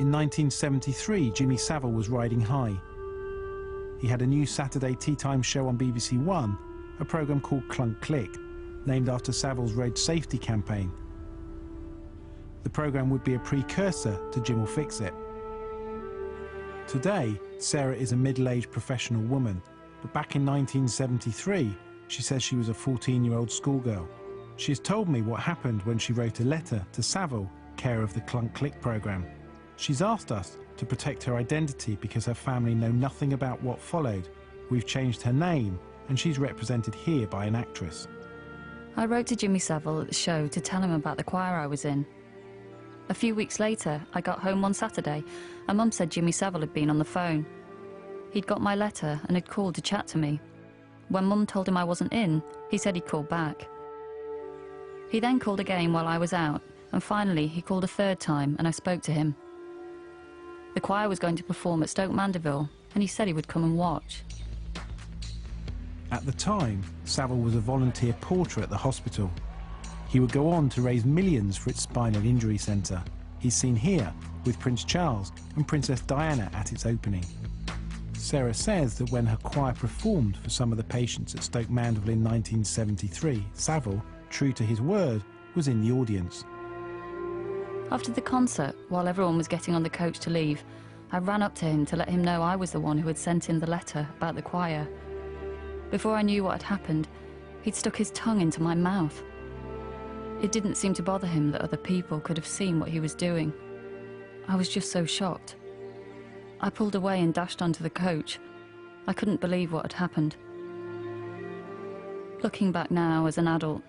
In 1973, Jimmy Savile was riding high. He had a new Saturday tea time show on BBC One, a programme called Clunk Click, named after Savile's road safety campaign. The programme would be a precursor to Jim'll Fix It. Today, Sarah is a middle-aged professional woman, but back in 1973, she says she was a 14-year-old schoolgirl. She has told me what happened when she wrote a letter to Savile, carer of the Clunk Click programme. She's asked us to protect her identity because her family know nothing about what followed. We've changed her name, and she's represented here by an actress. I wrote to Jimmy Savile at the show to tell him about the choir I was in. A few weeks later, I got home one Saturday, and Mum said Jimmy Savile had been on the phone. He'd got my letter and had called to chat to me. When Mum told him I wasn't in, he said he'd call back. He then called again while I was out, and finally he called a third time and I spoke to him. The choir was going to perform at Stoke Mandeville, and he said he would come and watch. At the time, Savile was a volunteer porter at the hospital. He would go on to raise millions for its spinal injury centre. He's seen here with Prince Charles and Princess Diana at its opening. Sarah says that when her choir performed for some of the patients at Stoke Mandeville in 1973, Savile, true to his word, was in the audience. After the concert, while everyone was getting on the coach to leave, I ran up to him to let him know I was the one who had sent him the letter about the choir. Before I knew what had happened, he'd stuck his tongue into my mouth. It didn't seem to bother him that other people could have seen what he was doing. I was just so shocked. I pulled away and dashed onto the coach. I couldn't believe what had happened. Looking back now as an adult,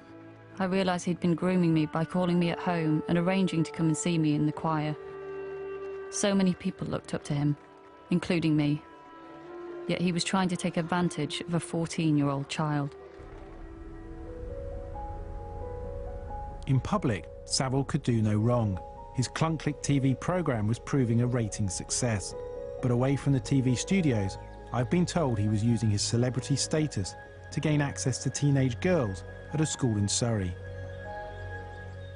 I realised he'd been grooming me by calling me at home and arranging to come and see me in the choir. So many people looked up to him, including me. Yet he was trying to take advantage of a 14-year-old child. In public, Savile could do no wrong. His Clunk Click TV programme was proving a rating success. But away from the TV studios, I've been told he was using his celebrity status to gain access to teenage girls at a school in Surrey.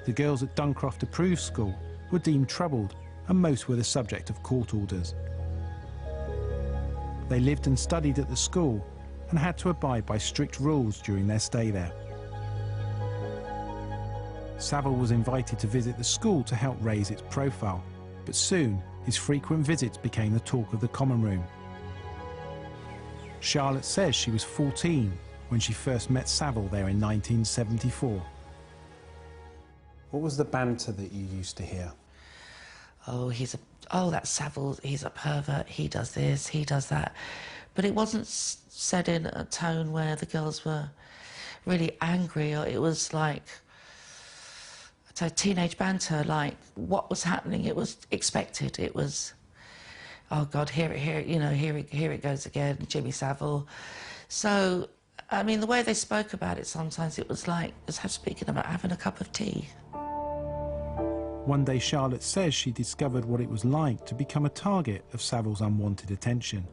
The girls at Duncroft Approved School were deemed troubled, and most were the subject of court orders. They lived and studied at the school and had to abide by strict rules during their stay there. Savile was invited to visit the school to help raise its profile, but soon his frequent visits became the talk of the common room. Charlotte says she was 14 when she first met Savile there in 1974. What was the banter that you used to hear? Oh, that's Savile, he's a pervert, he does this, he does that. But it wasn't said in a tone where the girls were really angry, or it was like, so teenage banter, like what was happening, it was expected. It was, oh God, here it goes again, Jimmy Savile. So, I mean, the way they spoke about it, sometimes it was like, speaking about having a cup of tea. One day, Charlotte says she discovered what it was like to become a target of Savile's unwanted attention.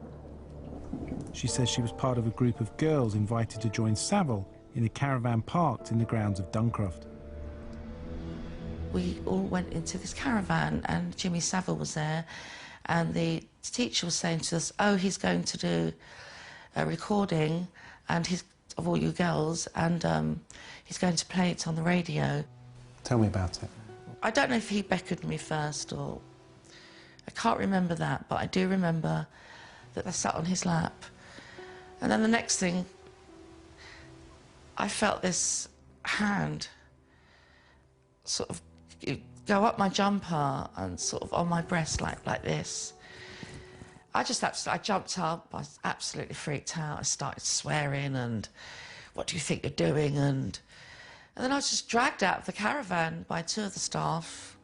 She says she was part of a group of girls invited to join Savile in a caravan parked in the grounds of Duncroft. We all went into this caravan and Jimmy Savile was there, and the teacher was saying to us, oh, he's going to do a recording of all you girls, and he's going to play it on the radio. Tell me about it. I don't know if he beckoned me first, or I can't remember that, but I do remember that I sat on his lap. And then the next thing, I felt this hand sort of go up my jumper and sort of on my breast like this. I jumped up, I was absolutely freaked out. I started swearing and, what do you think you're doing? And then I was just dragged out of the caravan by two of the staff.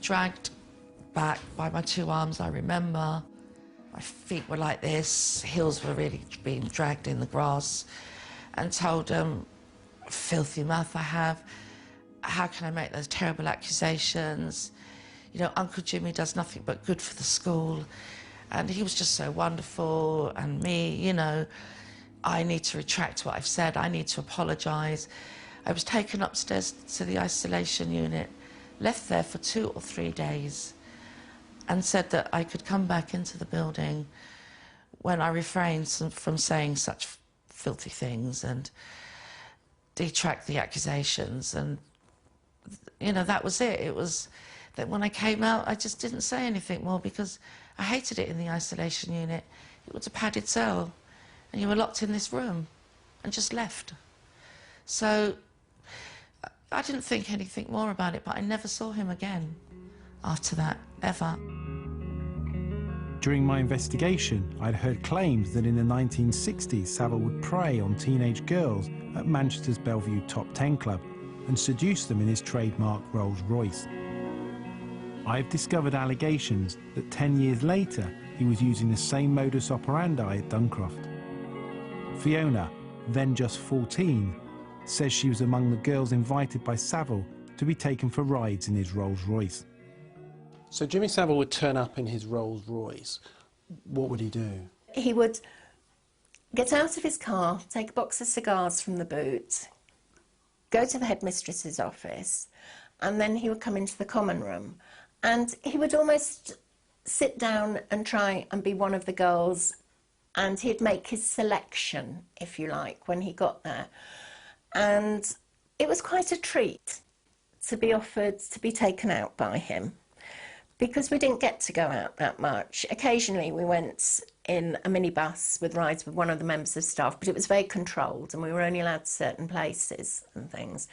Dragged back by my two arms, I remember. My feet were like this, heels were really being dragged in the grass, and told them, filthy mouth I have, how can I make those terrible accusations? You know, Uncle Jimmy does nothing but good for the school, and he was just so wonderful, and me, you know, I need to retract what I've said, I need to apologise. I was taken upstairs to the isolation unit left there for 2 or 3 days and said that I could come back into the building when I refrained from saying such filthy things and detract the accusations. And, you know, that was it. It was that when I came out, I just didn't say anything more because I hated it in the isolation unit. It was a padded cell, and you were locked in this room and just left. So I didn't think anything more about it, but I never saw him again after that, ever. During my investigation, I'd heard claims that in the 1960s, Savile would prey on teenage girls at Manchester's Bellevue Top 10 Club and seduce them in his trademark Rolls-Royce. I've discovered allegations that 10 years later, he was using the same modus operandi at Duncroft. Fiona, then just 14, says she was among the girls invited by Savile to be taken for rides in his Rolls-Royce. So Jimmy Savile would turn up in his Rolls-Royce. What would he do? He would get out of his car, take a box of cigars from the boot, go to the headmistress's office, and then he would come into the common room. And he would almost sit down and try and be one of the girls, and he'd make his selection, if you like, when he got there. And it was quite a treat to be offered to be taken out by him, because we didn't get to go out that much. Occasionally we went in a minibus with rides with one of the members of staff, but it was very controlled and we were only allowed to certain places and things.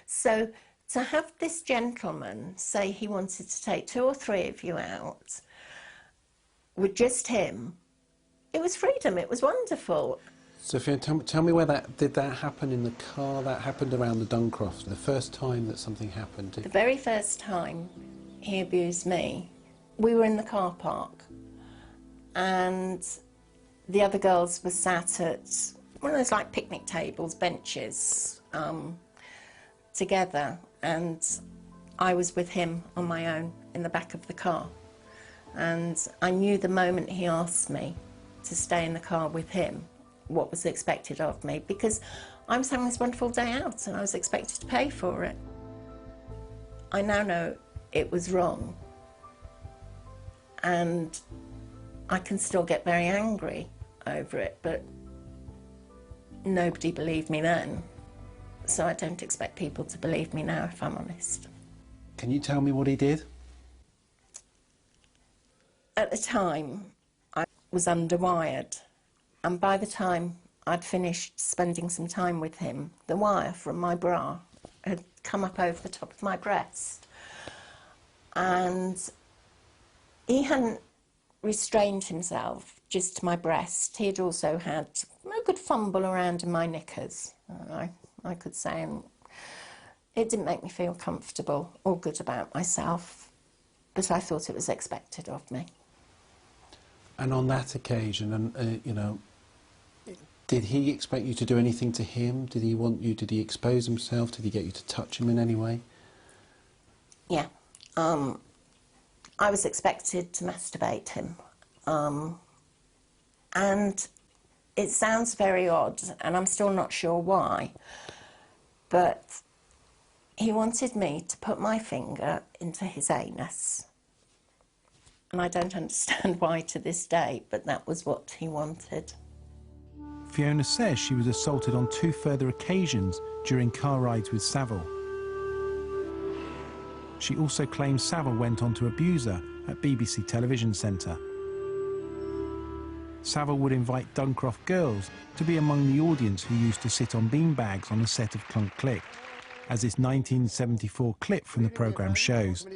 So to have this gentleman say he wanted to take 2 or 3 of you out with just him, it was freedom, it was wonderful. Sophia, tell me where did that happen in the car? That happened around the Duncroft, the first time that something happened? The very first time he abused me, we were in the car park and the other girls were sat at one of those like picnic tables, benches, together, and I was with him on my own in the back of the car. And I knew the moment he asked me to stay in the car with him what was expected of me, because I was having this wonderful day out and I was expected to pay for it. I now know it was wrong, and I can still get very angry over it, but nobody believed me then, so I don't expect people to believe me now, if I'm honest. Can you tell me what he did? At the time, I was underwired, and by the time I'd finished spending some time with him, the wire from my bra had come up over the top of my breast. And he hadn't restrained himself just to my breast. He had also had a good fumble around in my knickers, I could say, and it didn't make me feel comfortable or good about myself, but I thought it was expected of me. And on that occasion, you know, did he expect you to do anything to him? Did he want you, did he expose himself? Did he get you to touch him in any way? Yeah. I was expected to masturbate him. And it sounds very odd, and I'm still not sure why, but he wanted me to put my finger into his anus. And I don't understand why to this day, but that was what he wanted. Fiona says she was assaulted on 2 further occasions during car rides with Savile. She also claims Savile went on to abuse her at BBC Television Centre. Savile would invite Duncroft girls to be among the audience who used to sit on beanbags on the set of Clunk Click, as this 1974 clip from the programme shows.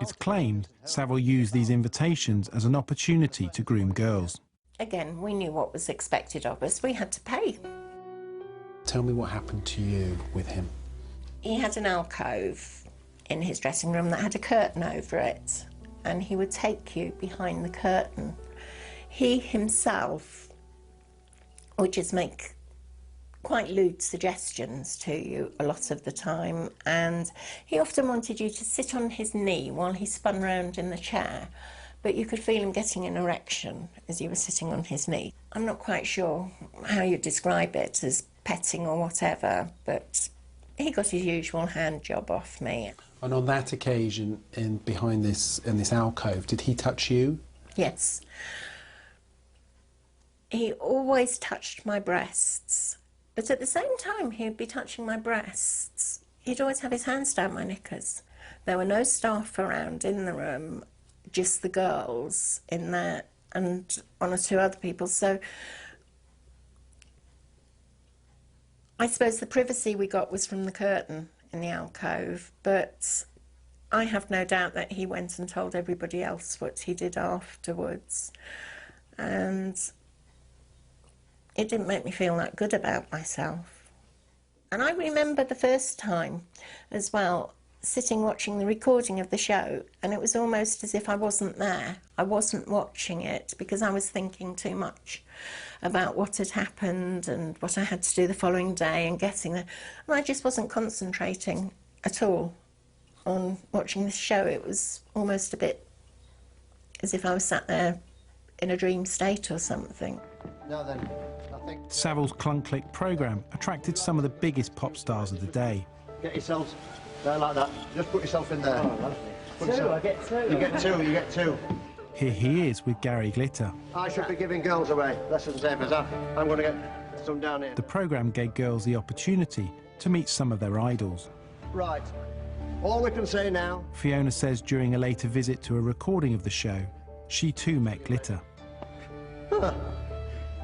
It's claimed Savile used these invitations as an opportunity to groom girls. Again, we knew what was expected of us. We had to pay. Tell me what happened to you with him. He had an alcove in his dressing room that had a curtain over it, and he would take you behind the curtain. He himself would just make quite lewd suggestions to you a lot of the time, and he often wanted you to sit on his knee while he spun round in the chair, but you could feel him getting an erection as you were sitting on his knee. I'm not quite sure how you describe it, as petting or whatever, but he got his usual hand job off me. And on that occasion, in this alcove, did he touch you? Yes. He always touched my breasts, but at the same time he'd be touching my breasts, he'd always have his hands down my knickers. There were no staff around in the room, just the girls in there and one or two other people. So I suppose the privacy we got was from the curtain in the alcove, but I have no doubt that he went and told everybody else what he did afterwards. And it didn't make me feel that good about myself. And I remember the first time as well, sitting watching the recording of the show, and it was almost as if I wasn't there. I wasn't watching it because I was thinking too much about what had happened and what I had to do the following day and getting there. And I just wasn't concentrating at all on watching this show. It was almost a bit as if I was sat there in a dream state or something. Now then, I think... Savile's Clunk-Click programme attracted some of the biggest pop stars of the day. Get yourselves there like that. Just put yourself in there. Two, I get two. You get two. Here he is with Gary Glitter. I should be giving girls away lessons there, but I'm going to get some down here. The programme gave girls the opportunity to meet some of their idols. Right. All we can say now... Fiona says during a later visit to a recording of the show, she too met Glitter.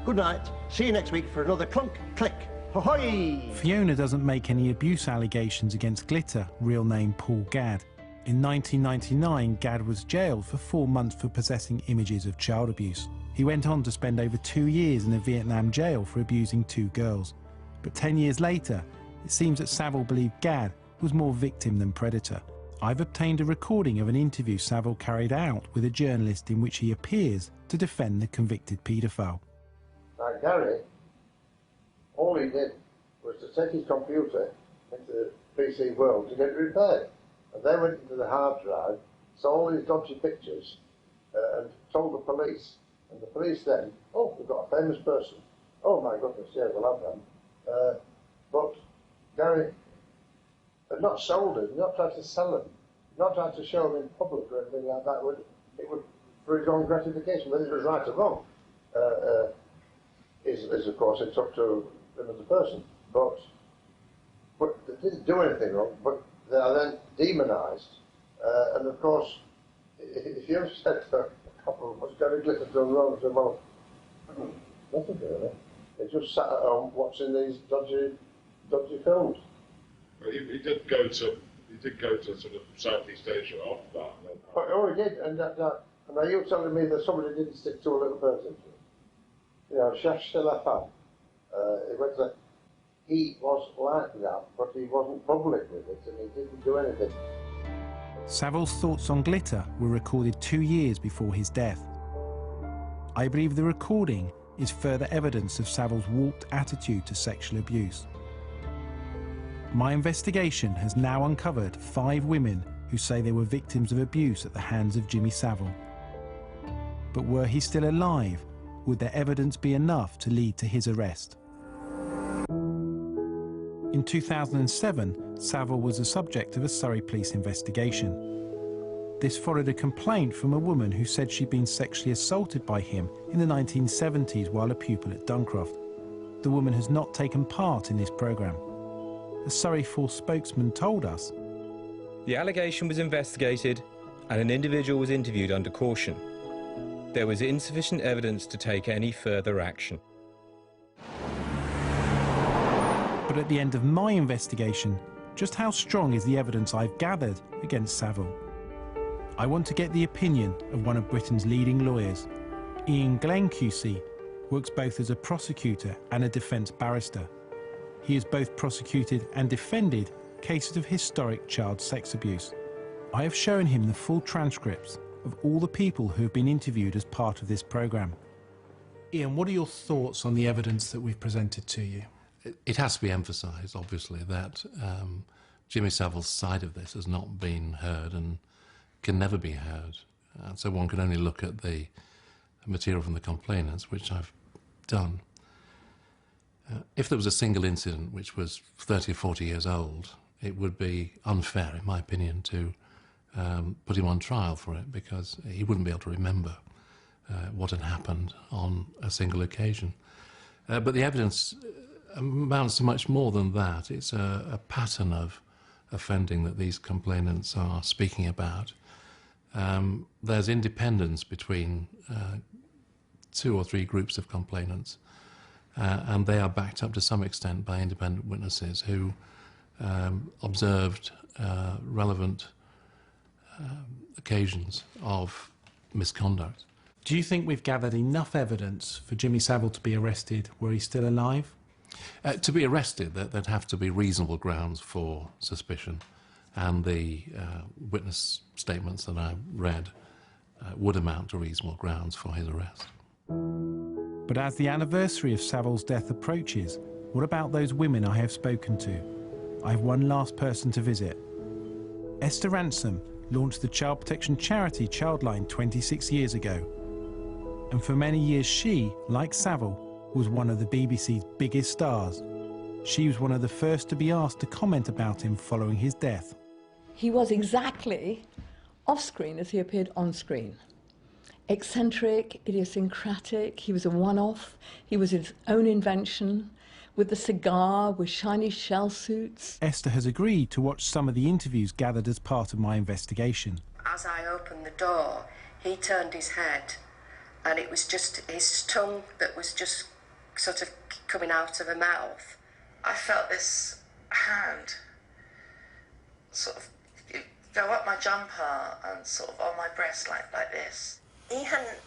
Good night. See you next week for another Clunk-Click. Ahoy! Fiona doesn't make any abuse allegations against Glitter, real name Paul Gadd. In 1999, Gadd was jailed for 4 months for possessing images of child abuse. He went on to spend over 2 years in a Vietnam jail for abusing 2 girls. But 10 years later, it seems that Savile believed Gadd was more victim than predator. I've obtained a recording of an interview Savile carried out with a journalist in which he appears to defend the convicted paedophile. Now, Gary, all he did was to take his computer into the PC world to get it repaired. And they went into the hard drive, saw all these dodgy pictures, and told the police. And the police then, oh, we've got a famous person. Oh my goodness, yeah, we'll have them. But Gary had not sold it, not tried to sell them, not tried to show them in public or anything like that. It would for his own gratification, whether it was right or wrong, is of course it's up to him as a person. But they didn't do anything wrong, but they are then demonised. And of course, if you said to a couple, what's Gary Glitter done wrong? I said, well, nothing really. They just sat at home watching these dodgy films. Well, he did go to sort of Southeast Asia after that. Oh, he did, and are you telling me that somebody didn't stick to a little person? You know, Chef Shalafan. He was like that, but he wasn't public with it, and he didn't do anything. Savile's thoughts on Glitter were recorded 2 years before his death. I believe the recording is further evidence of Savile's warped attitude to sexual abuse. My investigation has now uncovered 5 women who say they were victims of abuse at the hands of Jimmy Savile. But were he still alive, would their evidence be enough to lead to his arrest? In 2007, Savile was the subject of a Surrey police investigation. This followed a complaint from a woman who said she'd been sexually assaulted by him in the 1970s while a pupil at Duncroft. The woman has not taken part in this programme. A Surrey Force spokesman told us, "The allegation was investigated and an individual was interviewed under caution. There was insufficient evidence to take any further action." But at the end of my investigation, just how strong is the evidence I've gathered against Savile? I want to get the opinion of one of Britain's leading lawyers. Ian Glenn QC works both as a prosecutor and a defence barrister. He has both prosecuted and defended cases of historic child sex abuse. I have shown him the full transcripts of all the people who have been interviewed as part of this programme. Ian, what are your thoughts on the evidence that we've presented to you? It has to be emphasised, obviously, that Jimmy Savile's side of this has not been heard and can never be heard. So one can only look at the material from the complainants, which I've done. If there was a single incident which was 30 or 40 years old, it would be unfair, in my opinion, to put him on trial for it, because he wouldn't be able to remember what had happened on a single occasion. But the evidence amounts to much more than that. It's a pattern of offending that these complainants are speaking about. There's independence between 2 or 3 groups of complainants, and they are backed up to some extent by independent witnesses who observed relevant occasions of misconduct. Do you think we've gathered enough evidence for Jimmy Savile to be arrested were he still alive? To be arrested, there'd have to be reasonable grounds for suspicion, and the witness statements that I read would amount to reasonable grounds for his arrest. But as the anniversary of Savile's death approaches, what about those women I have spoken to? I have one last person to visit. Esther Ransom launched the child protection charity Childline 26 years ago. And for many years she, like Savile, was one of the BBC's biggest stars. She was one of the first to be asked to comment about him following his death. He was exactly off-screen as he appeared on-screen. Eccentric, idiosyncratic, he was a one-off, he was his own invention, with the cigar, with shiny shell suits. Esther has agreed to watch some of the interviews gathered as part of my investigation. As I opened the door, he turned his head, and it was just his tongue that was just sort of coming out of a mouth. I felt this hand sort of go up my jumper and sort of on my breast like this. He hadn't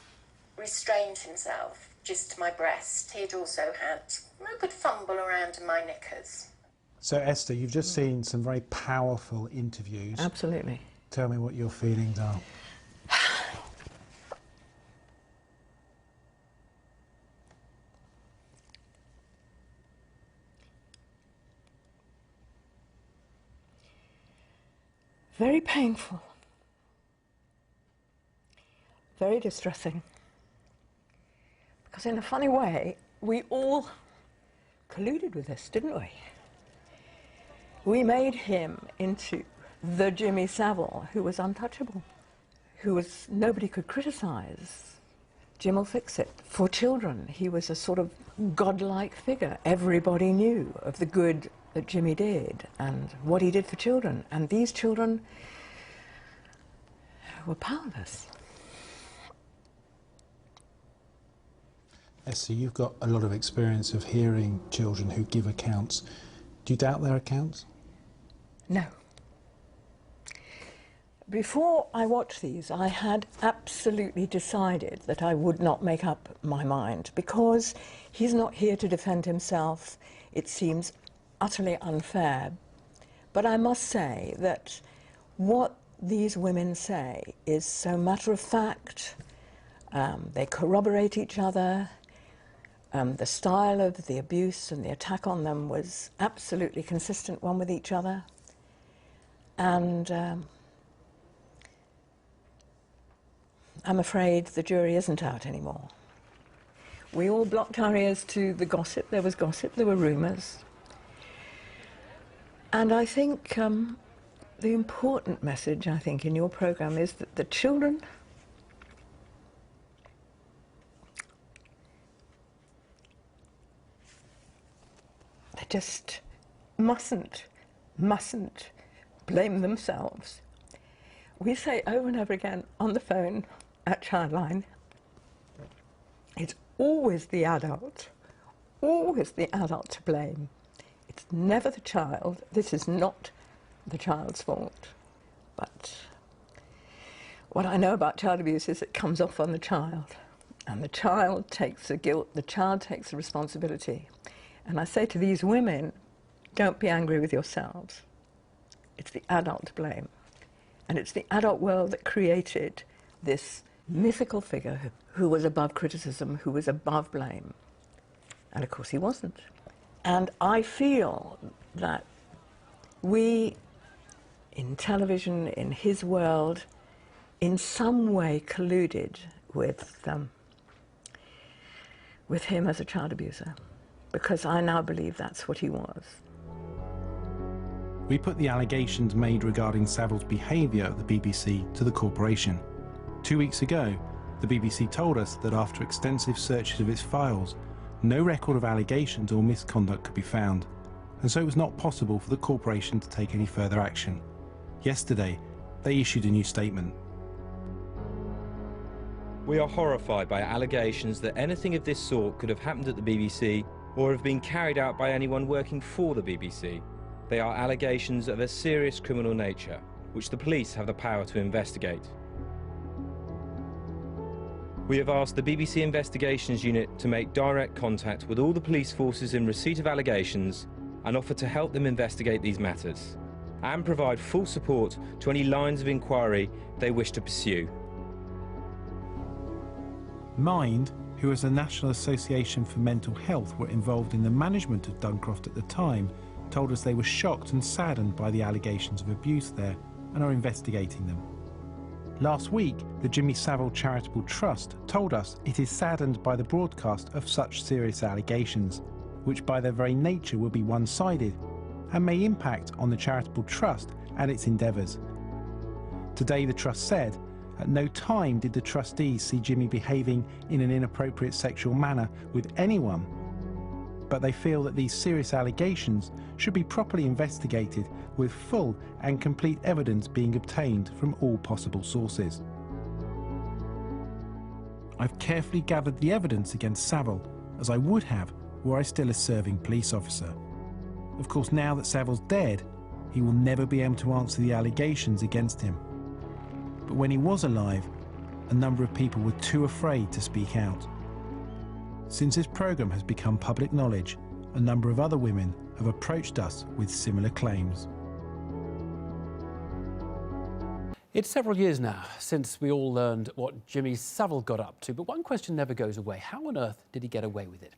restrained himself just to my breast. He'd also had a good fumble around in my knickers. So Esther, you've just seen some very powerful interviews. Absolutely. Tell me what your feelings are. Very painful. Very distressing. Because in a funny way, we all colluded with this, didn't we? We made him into the Jimmy Savile, who was untouchable, who was nobody could criticize. Jim will fix it. For children, he was a sort of godlike figure. Everybody knew of the good that Jimmy did and what he did for children. And these children were powerless. Esther, you've got a lot of experience of hearing children who give accounts. Do you doubt their accounts? No. Before I watched these, I had absolutely decided that I would not make up my mind, because he's not here to defend himself. It seems utterly unfair. But I must say that what these women say is so matter of fact. They corroborate each other. The style of the abuse and the attack on them was absolutely consistent one with each other. And I'm afraid the jury isn't out anymore. We all blocked our ears to the gossip. There was gossip, there were rumours. And I think the important message, I think, in your programme is that the children they just mustn't blame themselves. We say over and over again on the phone at Childline, it's always the adult to blame. It's never the child. This is not the child's fault. But what I know about child abuse is it comes off on the child, and the child takes the guilt, the child takes the responsibility. And I say to these women, don't be angry with yourselves. It's the adult to blame. And it's the adult world that created this mythical figure who was above criticism, who was above blame. And of course he wasn't. And I feel that we, in television, in his world, in some way colluded with him as a child abuser, because I now believe that's what he was. We put the allegations made regarding Savile's behaviour at the BBC to the corporation. 2 weeks ago, the BBC told us that after extensive searches of its files, no record of allegations or misconduct could be found, and so it was not possible for the corporation to take any further action. Yesterday, they issued a new statement. We are horrified by allegations that anything of this sort could have happened at the BBC or have been carried out by anyone working for the BBC. They are allegations of a serious criminal nature, which the police have the power to investigate. We have asked the BBC Investigations Unit to make direct contact with all the police forces in receipt of allegations and offer to help them investigate these matters and provide full support to any lines of inquiry they wish to pursue. Mind, who as the National Association for Mental Health were involved in the management of Duncroft at the time, told us they were shocked and saddened by the allegations of abuse there and are investigating them. Last week, the Jimmy Savile Charitable Trust told us it is saddened by the broadcast of such serious allegations, which by their very nature will be one-sided and may impact on the charitable trust and its endeavours. Today, the trust said, at no time did the trustees see Jimmy behaving in an inappropriate sexual manner with anyone, but they feel that these serious allegations should be properly investigated with full and complete evidence being obtained from all possible sources. I've carefully gathered the evidence against Savile, as I would have were I still a serving police officer. Of course, now that Savile's dead, he will never be able to answer the allegations against him. But when he was alive, a number of people were too afraid to speak out. Since this programme has become public knowledge, a number of other women have approached us with similar claims. It's several years now since we all learned what Jimmy Savile got up to, but one question never goes away. How on earth did he get away with it?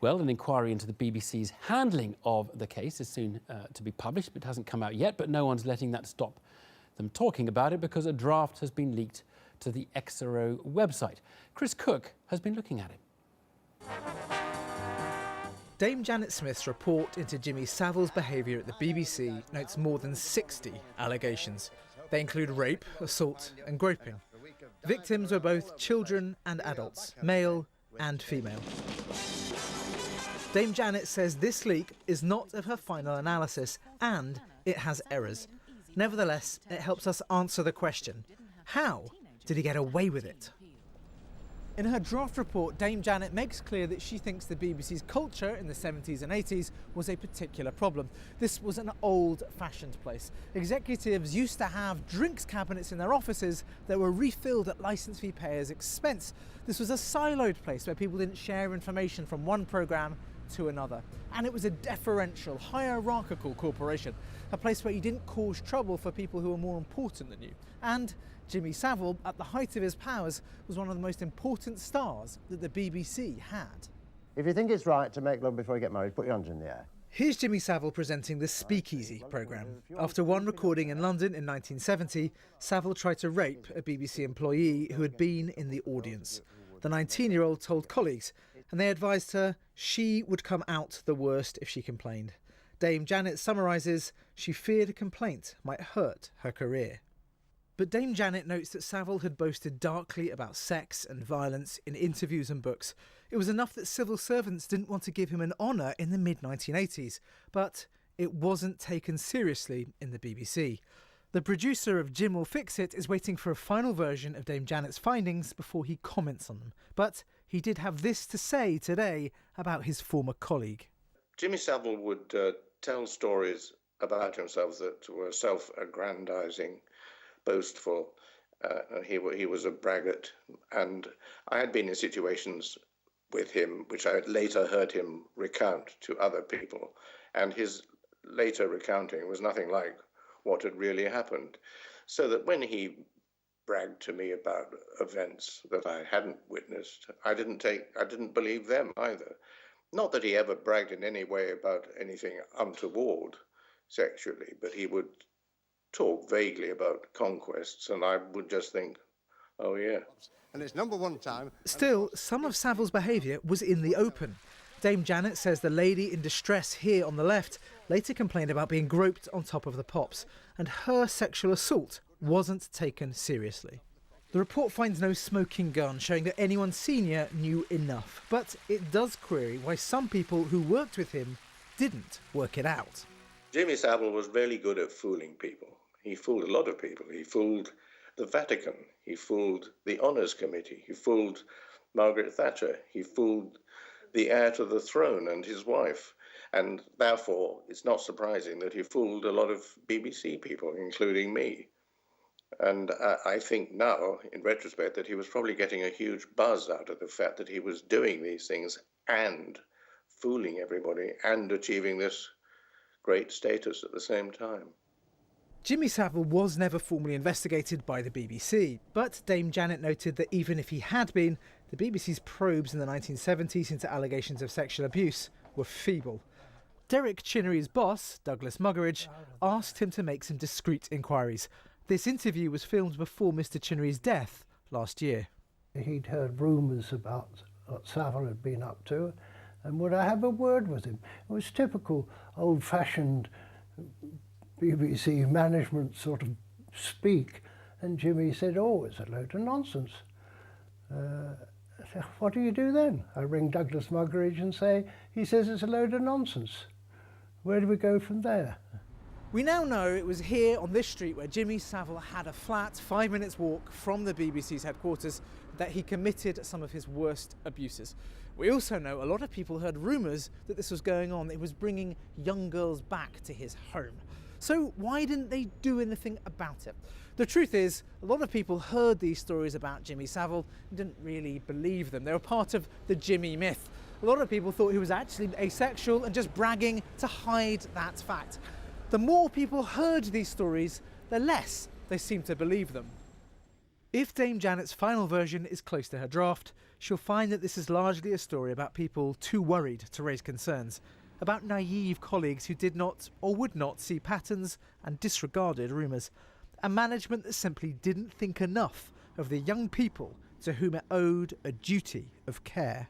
Well, an inquiry into the BBC's handling of the case is soon to be published. It hasn't come out yet, but no one's letting that stop them talking about it because a draft has been leaked to the XRO website. Chris Cook has been looking at it. Dame Janet Smith's report into Jimmy Savile's behaviour at the BBC notes more than 60 allegations. They include rape, assault and groping. Victims were both children and adults, male and female. Dame Janet says this leak is not of her final analysis and it has errors. Nevertheless, it helps us answer the question, how did he get away with it? In her draft report, Dame Janet makes clear that she thinks the BBC's culture in the 70s and 80s was a particular problem. This was an old-fashioned place. Executives used to have drinks cabinets in their offices that were refilled at licence fee payers' expense. This was a siloed place where people didn't share information from one programme to another. And it was a deferential, hierarchical corporation, a place where you didn't cause trouble for people who were more important than you. And Jimmy Savile, at the height of his powers, was one of the most important stars that the BBC had. If you think it's right to make love before you get married, put your hands in the air. Here's Jimmy Savile presenting the Speakeasy programme. After one recording in London in 1970, Savile tried to rape a BBC employee who had been in the audience. The 19-year-old told colleagues, and they advised her she would come out the worst if she complained. Dame Janet summarises, she feared a complaint might hurt her career. But Dame Janet notes that Savile had boasted darkly about sex and violence in interviews and books. It was enough that civil servants didn't want to give him an honour in the mid-1980s, but it wasn't taken seriously in the BBC. The producer of Jim Will Fix It is waiting for a final version of Dame Janet's findings before he comments on them. But he did have this to say today about his former colleague. Jimmy Savile would tell stories about himself that were self-aggrandising, boastful. He was a braggart, and I had been in situations with him which I had later heard him recount to other people, and his later recounting was nothing like what had really happened. So that when he bragged to me about events that I hadn't witnessed, I didn't believe them either. Not that he ever bragged in any way about anything untoward sexually, but he would talk vaguely about conquests, and I would just think, oh yeah. And it's #1 time. Still, some of Savile's behaviour was in the open. Dame Janet says the lady in distress here on the left later complained about being groped on top of the pops, and her sexual assault wasn't taken seriously. The report finds no smoking gun showing that anyone senior knew enough, but it does query why some people who worked with him didn't work it out. Jimmy Savile was really good at fooling people. He fooled a lot of people. He fooled the Vatican. He fooled the Honours Committee. He fooled Margaret Thatcher. He fooled the heir to the throne and his wife. And therefore, it's not surprising that he fooled a lot of BBC people, including me. And I think now, in retrospect, that he was probably getting a huge buzz out of the fact that he was doing these things and fooling everybody and achieving this great status at the same time. Jimmy Savile was never formally investigated by the BBC, but Dame Janet noted that even if he had been, the BBC's probes in the 1970s into allegations of sexual abuse were feeble. Derek Chinnery's boss, Douglas Muggeridge, asked him to make some discreet inquiries. This interview was filmed before Mr. Chinnery's death last year. He'd heard rumours about what Savile had been up to, and would I have a word with him? It was typical old-fashioned BBC management sort of speak, and Jimmy said, "Oh, it's a load of nonsense." I said, "What do you do then?" I ring Douglas Muggeridge and say, "He says it's a load of nonsense." Where do we go from there? We now know it was here on this street where Jimmy Savile had a flat 5 minutes walk from the BBC's headquarters that he committed some of his worst abuses. We also know a lot of people heard rumours that this was going on, that he was bringing young girls back to his home. So why didn't they do anything about it? The truth is, a lot of people heard these stories about Jimmy Savile and didn't really believe them. They were part of the Jimmy myth. A lot of people thought he was actually asexual and just bragging to hide that fact. The more people heard these stories, the less they seemed to believe them. If Dame Janet's final version is close to her draft, she'll find that this is largely a story about people too worried to raise concerns, about naive colleagues who did not or would not see patterns and disregarded rumours, a management that simply didn't think enough of the young people to whom it owed a duty of care.